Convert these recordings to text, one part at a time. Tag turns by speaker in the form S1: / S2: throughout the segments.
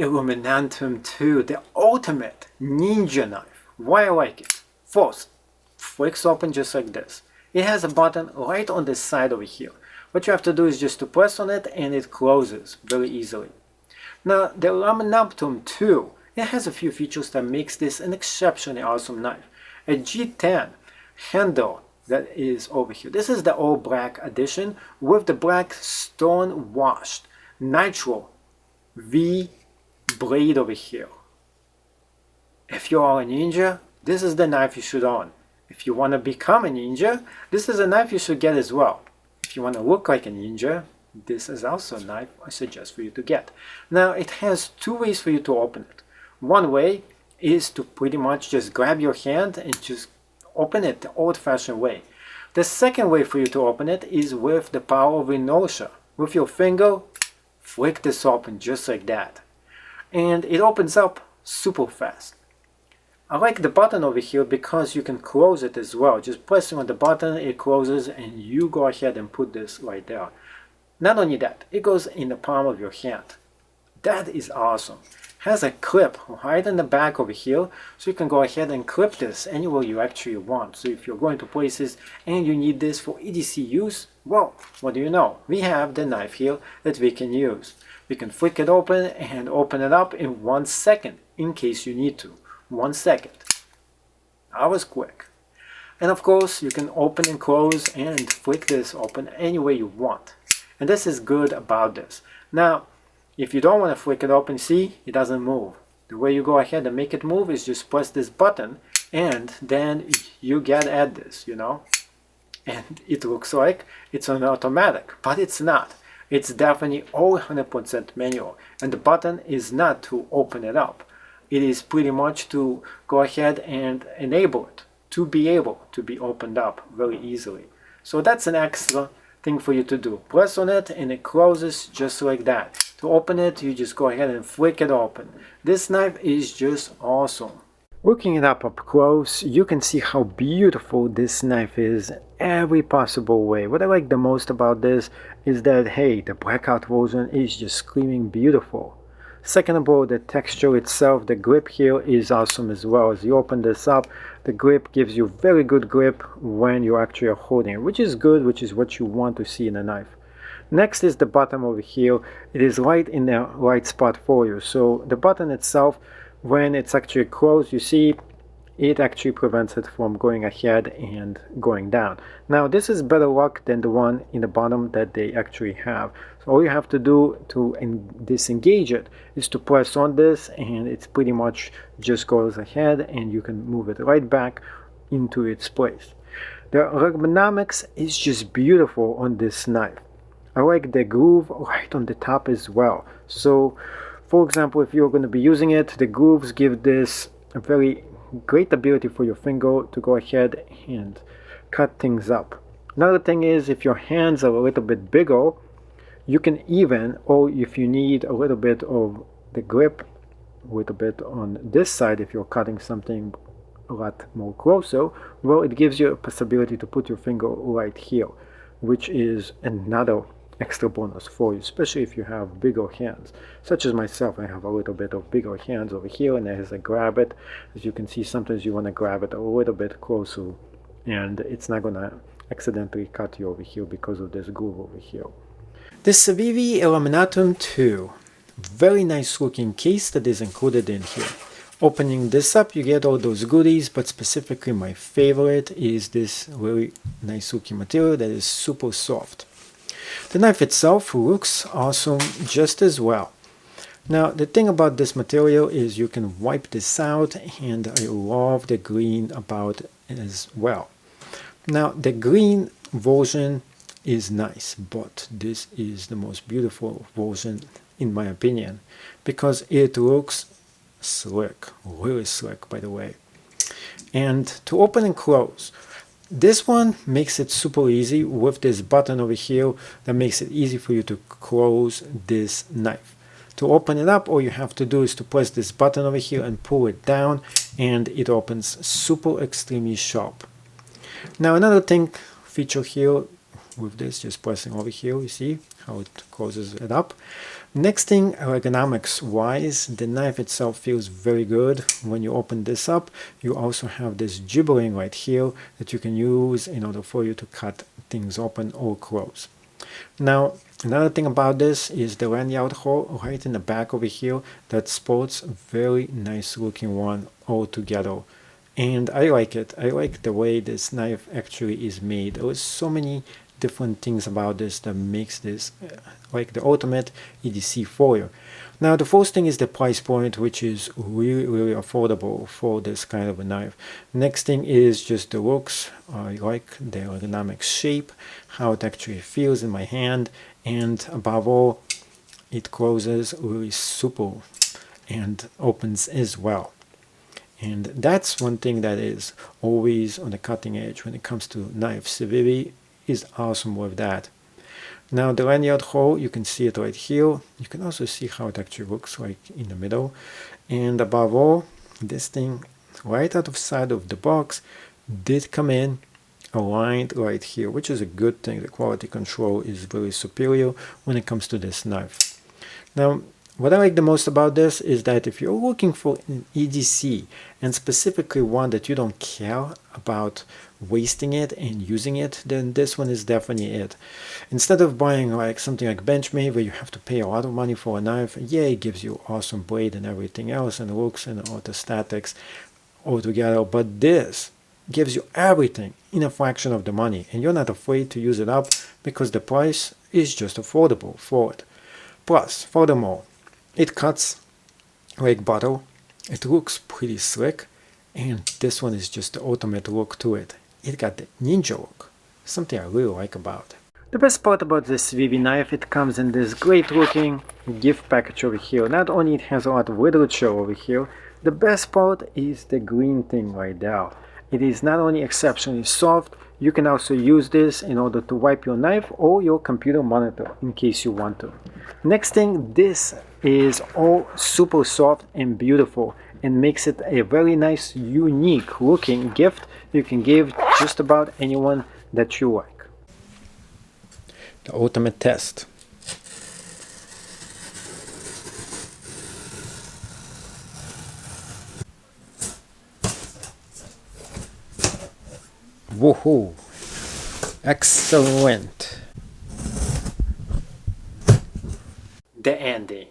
S1: Elementum 2, the ultimate ninja knife. Why I like it? First, flicks open just like this. It has a button right on the side over here. What you have to do is just to press on it and it closes very easily. Now the Elementum 2, it has a few features that makes this an exceptionally awesome knife. A G10 handle that is over here. This is the all black edition with the black stone washed nitro V blade over here. If you are a ninja, this is the knife you should own. If you want to become a ninja, this is a knife you should get as well. If you want to look like a ninja, this is also a knife I suggest for you to get. Now it has two ways for you to open it. One way is to pretty much just grab your hand and just open it the old-fashioned way. The second way for you to open it is with the power of inertia. With your finger, flick this open just like that. And it opens up super fast. I like the button over here because you can close it as well. Just pressing on the button, it closes and you go ahead and put this right there. Not only that, it goes in the palm of your hand. That is awesome. Has a clip right in the back over here, so you can go ahead and clip this anywhere you actually want. So if you're going to places and you need this for EDC use, well, what do you know? We have the knife here that we can use. We can flick it open and open it up in 1 second in case you need to. 1 second. That was quick. And of course, you can open and close and flick this open any way you want. And this is good about this. Now, if you don't want to flick it open, see, it doesn't move. The way you go ahead and make it move is just press this button and then you get at this, you know. And it looks like it's an automatic, but it's not. It's definitely all 100% manual. And the button is not to open it up. It is pretty much to go ahead and enable it to be able to be opened up very easily. So that's an extra thing for you to do. Press on it and it closes just like that. To open it, you just go ahead and flick it open. This knife is just awesome. Looking it up close, you can see how beautiful this knife is every possible way. What I like the most about this is that, hey, the blackout version is just screaming beautiful. Second of all, the texture itself, the grip here is awesome as well. As you open this up, the grip gives you very good grip when you actually are holding it, which is good, which is what you want to see in a knife. Next is the bottom over here. It is right in the right spot for you. So the button itself, when it's actually closed, you see it actually prevents it from going ahead and going down. Now this is better luck than the one in the bottom that they actually have. So all you have to do to disengage it is to press on this and it's pretty much just goes ahead and you can move it right back into its place. The ergonomics is just beautiful on this knife. I like the groove right on the top as well. So for example, if you're going to be using it, the grooves give this a very great ability for your finger to go ahead and cut things up. Another thing is, if your hands are a little bit bigger, you can even, or if you need a little bit of the grip, a little bit on this side, if you're cutting something a lot more closer, well, it gives you a possibility to put your finger right here, which is another extra bonus for you, especially if you have bigger hands, such as myself. I have a little bit of bigger hands over here, and as I grab it, as you can see, sometimes you want to grab it a little bit closer and it's not gonna accidentally cut you over here because of this groove over here. The Civivi Elementum 2, very nice looking case that is included in here. Opening this up, you get all those goodies, but specifically my favorite is this really nice looking material that is super soft. The knife itself looks awesome just as well. Now the thing about this material is you can wipe this out, and I love the green about it as well. Now the green version is nice, but this is the most beautiful version in my opinion, because it looks slick, really slick by the way. And to open and close, this one makes it super easy with this button over here that makes it easy for you to close this knife. To open it up, all you have to do is to press this button over here and pull it down, and it opens super extremely sharp. Now another feature here with this, just pressing over here, you see how it closes it up. Next thing, ergonomics wise, the knife itself feels very good. When you open this up, you also have this gibbering right here that you can use in order for you to cut things open or close. Now, another thing about this is the lanyard hole right in the back over here that sports a very nice looking one altogether. And I like it. I like the way this knife actually is made. There is so many different things about this that makes this like the ultimate EDC for you. Now the first thing is the price point, which is really affordable for this kind of a knife. Next thing is just the looks. I like the ergonomic shape, how it actually feels in my hand, and above all, it closes really super and opens as well. And that's one thing that is always on the cutting edge when it comes to knives. Civivi is awesome with that. Now the lanyard hole, you can see it right here. You can also see how it actually looks like in the middle. And above all, this thing right out of side of the box did come in aligned right here, which is a good thing. The quality control is very superior when it comes to this knife. Now, what I like the most about this is that if you're looking for an EDC, and specifically one that you don't care about wasting it and using it, then this one is definitely it. Instead of buying like something like Benchmade where you have to pay a lot of money for a knife, yeah, it gives you awesome blade and everything else and looks and orthostatics altogether, but this gives you everything in a fraction of the money, and you're not afraid to use it up because the price is just affordable for it. Plus, furthermore, it cuts like butter, it looks pretty slick, and this one is just the ultimate look to it. It got the ninja look, something I really like about it. The best part about this Civivi knife, it comes in this great looking gift package over here. Not only it has a lot of literature over here, the best part is the green thing right there. It is not only exceptionally soft, you can also use this in order to wipe your knife or your computer monitor in case you want to. Next thing, this is all super soft and beautiful and makes it a very nice, unique looking gift you can give just about anyone that you like. The ultimate test. Woohoo! Excellent! The ending.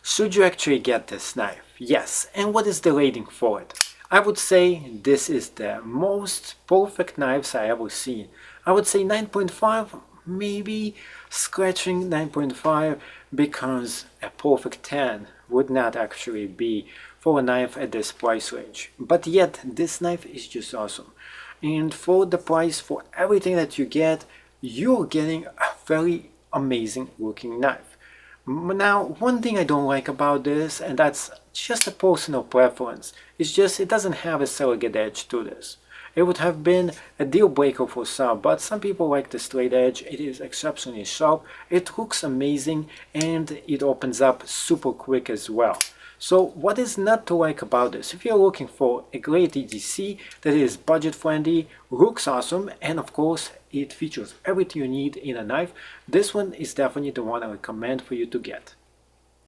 S1: Should you actually get this knife? Yes. And what is the rating for it? I would say this is the most perfect knives I ever seen. I would say 9.5, maybe scratching 9.5, because a perfect 10 would not actually be for a knife at this price range. But yet, this knife is just awesome. And for the price, for everything that you get, you're getting a very amazing looking knife. Now, one thing I don't like about this, and that's just a personal preference, is just it doesn't have a surrogate edge to this. It would have been a deal breaker for some, but some people like the straight edge. It is exceptionally sharp, it looks amazing, and it opens up super quick as well. So what is not to like about this? If you're looking for a great EDC that is budget friendly, looks awesome, and of course it features everything you need in a knife, this one is definitely the one I recommend for you to get.